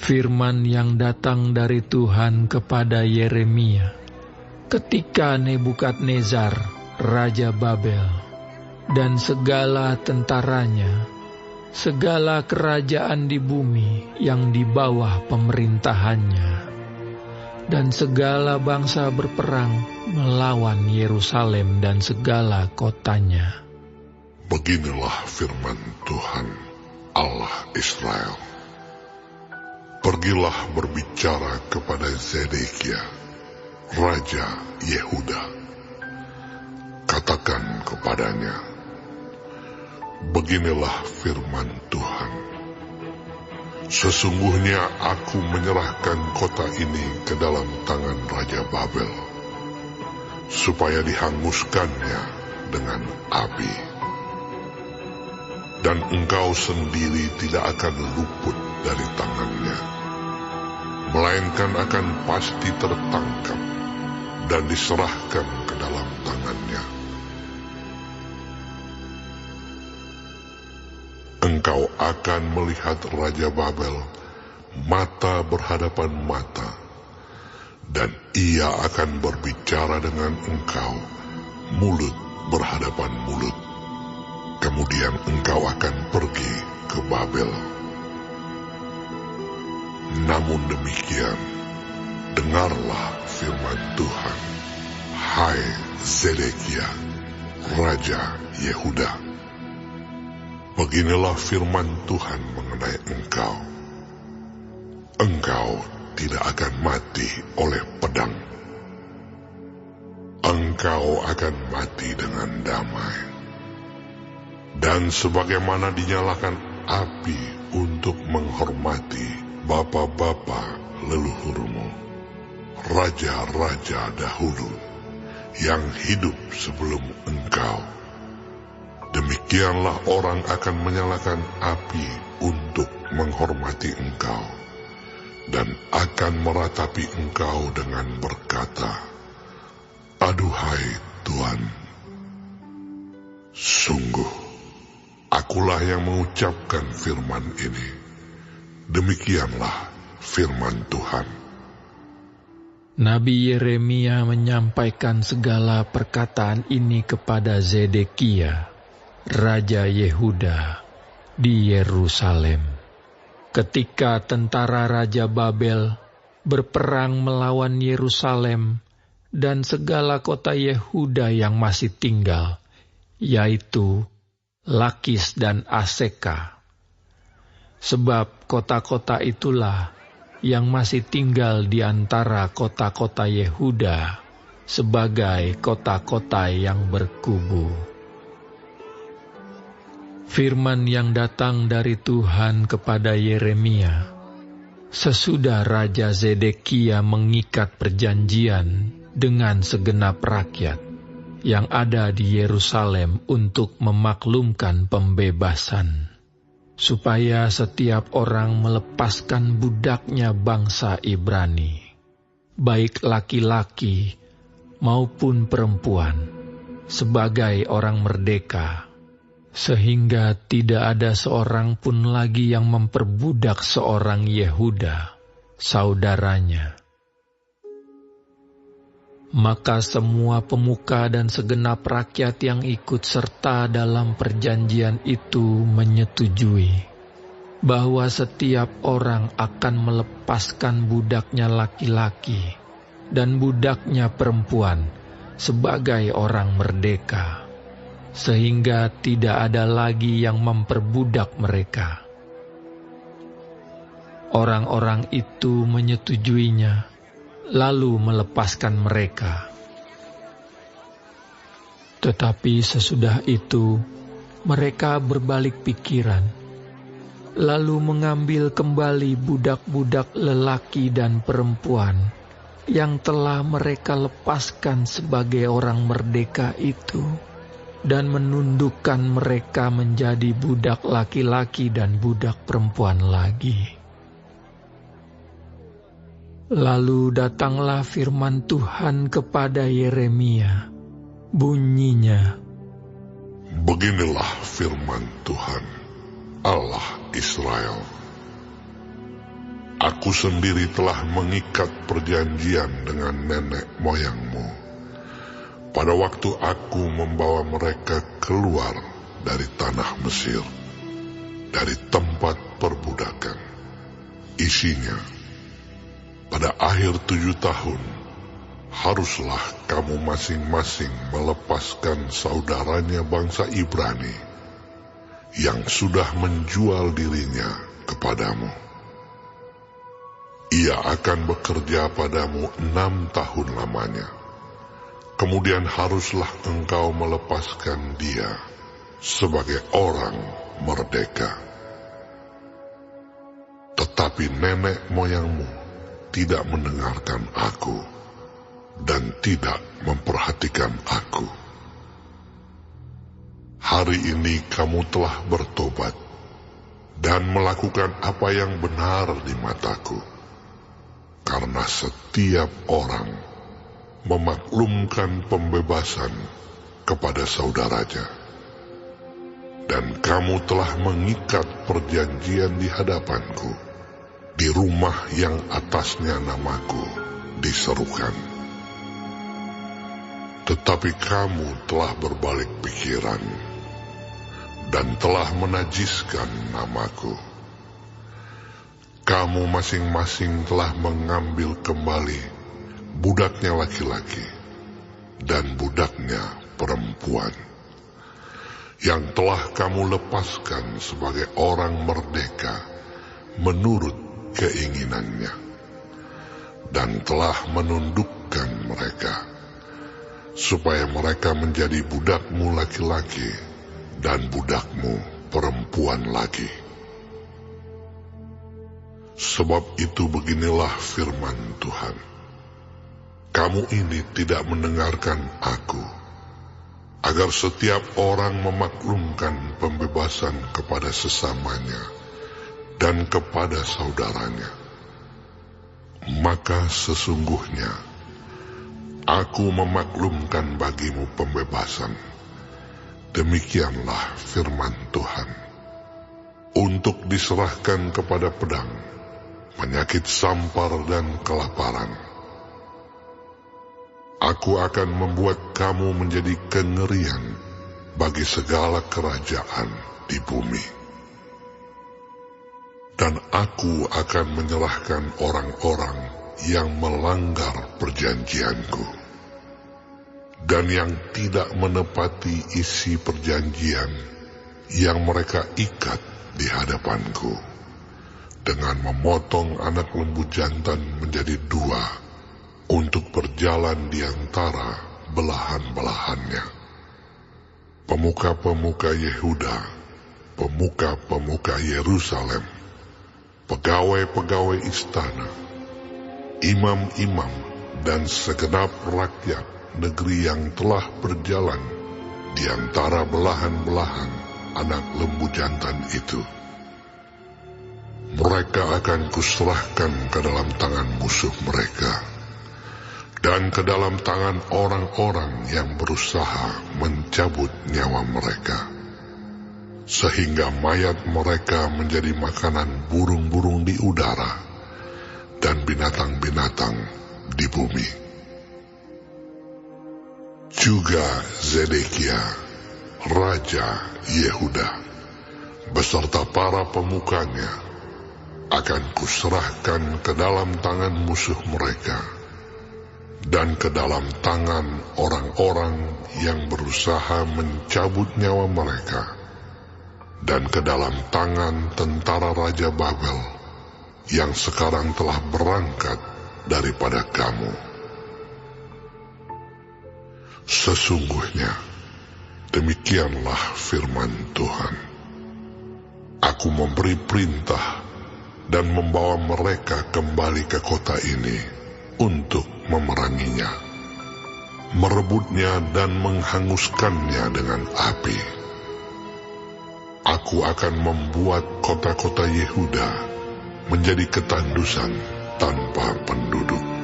Firman yang datang dari Tuhan kepada Yeremia ketika Nebukadnezar, Raja Babel, dan segala tentaranya, segala kerajaan di bumi yang di bawah pemerintahannya, dan segala bangsa berperang melawan Yerusalem dan segala kotanya. Beginilah firman Tuhan, Allah Israel. Pergilah berbicara kepada Zedekia, Raja Yehuda. Katakan kepadanya, beginilah firman Tuhan. Sesungguhnya aku menyerahkan kota ini ke dalam tangan Raja Babel, supaya dihanguskannya dengan api. Dan engkau sendiri tidak akan luput dari tangannya, melainkan akan pasti tertangkap dan diserahkan ke dalam tangannya. Engkau akan melihat Raja Babel mata berhadapan mata, dan ia akan berbicara dengan engkau mulut berhadapan mulut. Kemudian engkau akan pergi ke Babel. Namun demikian, dengarlah firman Tuhan, hai Zedekia, Raja Yehuda. Beginilah firman Tuhan mengenai engkau. Engkau tidak akan mati oleh pedang. Engkau akan mati dengan damai. Dan sebagaimana dinyalakan api untuk menghormati bapa-bapa leluhurmu, raja-raja dahulu yang hidup sebelum engkau, demikianlah orang akan menyalakan api untuk menghormati engkau, dan akan meratapi engkau dengan berkata, aduhai Tuhan, sungguh akulah yang mengucapkan firman ini. Demikianlah firman Tuhan. Nabi Yeremia menyampaikan segala perkataan ini kepada Zedekia, Raja Yehuda, di Yerusalem, ketika tentara Raja Babel berperang melawan Yerusalem dan segala kota Yehuda yang masih tinggal, yaitu Lakis dan Aseka. Sebab kota-kota itulah yang masih tinggal di antara kota-kota Yehuda sebagai kota-kota yang berkubu. Firman yang datang dari Tuhan kepada Yeremia sesudah Raja Zedekia mengikat perjanjian dengan segenap rakyat yang ada di Yerusalem untuk memaklumkan pembebasan, supaya setiap orang melepaskan budaknya bangsa Ibrani, baik laki-laki maupun perempuan, sebagai orang merdeka, sehingga tidak ada seorang pun lagi yang memperbudak seorang Yehuda, saudaranya. Maka semua pemuka dan segenap rakyat yang ikut serta dalam perjanjian itu menyetujui bahwa setiap orang akan melepaskan budaknya laki-laki dan budaknya perempuan sebagai orang merdeka, sehingga tidak ada lagi yang memperbudak mereka. Orang-orang itu menyetujuinya, lalu melepaskan mereka. Tetapi sesudah itu, mereka berbalik pikiran, lalu mengambil kembali budak-budak lelaki dan perempuan yang telah mereka lepaskan sebagai orang merdeka itu, dan menundukkan mereka menjadi budak laki-laki dan budak perempuan lagi. Lalu datanglah firman Tuhan kepada Yeremia, bunyinya, beginilah firman Tuhan, Allah Israel. Aku sendiri telah mengikat perjanjian dengan nenek moyangmu pada waktu aku membawa mereka keluar dari tanah Mesir, dari tempat perbudakan. Isinya, pada akhir 7 tahun, haruslah kamu masing-masing melepaskan saudaranya bangsa Ibrani yang sudah menjual dirinya kepadamu. Ia akan bekerja padamu 6 tahun lamanya. Kemudian haruslah engkau melepaskan dia sebagai orang merdeka. Tetapi nenek moyangmu tidak mendengarkan aku dan tidak memperhatikan aku. Hari ini kamu telah bertobat dan melakukan apa yang benar di mataku, karena setiap orang memaklumkan pembebasan kepada saudaranya. Dan kamu telah mengikat perjanjian di hadapanku, di rumah yang atasnya namaku diserukan. Tetapi kamu telah berbalik pikiran dan telah menajiskan namaku. Kamu masing-masing telah mengambil kembali budaknya laki-laki dan budaknya perempuan, yang telah kamu lepaskan sebagai orang merdeka menurut keinginannya, dan telah menundukkan mereka, supaya mereka menjadi budakmu laki-laki dan budakmu perempuan lagi. Sebab itu beginilah firman Tuhan. Kamu ini tidak mendengarkan aku, agar setiap orang memaklumkan pembebasan kepada sesamanya dan kepada saudaranya. Maka sesungguhnya aku memaklumkan bagimu pembebasan. Demikianlah firman Tuhan. Untuk diserahkan kepada pedang, penyakit sampar dan kelaparan. Aku akan membuat kamu menjadi kengerian bagi segala kerajaan di bumi. Dan aku akan menyerahkan orang-orang yang melanggar perjanjianku, dan yang tidak menepati isi perjanjian yang mereka ikat di hadapanku, dengan memotong anak lembu jantan menjadi 2 untuk berjalan di antara belahan-belahannya. Pemuka-pemuka Yehuda, pemuka-pemuka Yerusalem, pegawai-pegawai istana, imam-imam, dan segenap rakyat negeri yang telah berjalan di antara belahan-belahan anak lembu jantan itu, mereka akan kuserahkan ke dalam tangan musuh mereka, dan ke dalam tangan orang-orang yang berusaha mencabut nyawa mereka, sehingga mayat mereka menjadi makanan burung-burung di udara dan binatang-binatang di bumi. Juga Zedekia, Raja Yehuda, beserta para pemukanya, akan kuserahkan ke dalam tangan musuh mereka, dan ke dalam tangan orang-orang yang berusaha mencabut nyawa mereka, dan ke dalam tangan tentara Raja Babel, yang sekarang telah berangkat daripada kamu. Sesungguhnya, demikianlah firman Tuhan. Aku memberi perintah dan membawa mereka kembali ke kota ini untuk memeranginya, merebutnya dan menghanguskannya dengan api. Aku akan membuat kota-kota Yehuda menjadi ketandusan tanpa penduduk.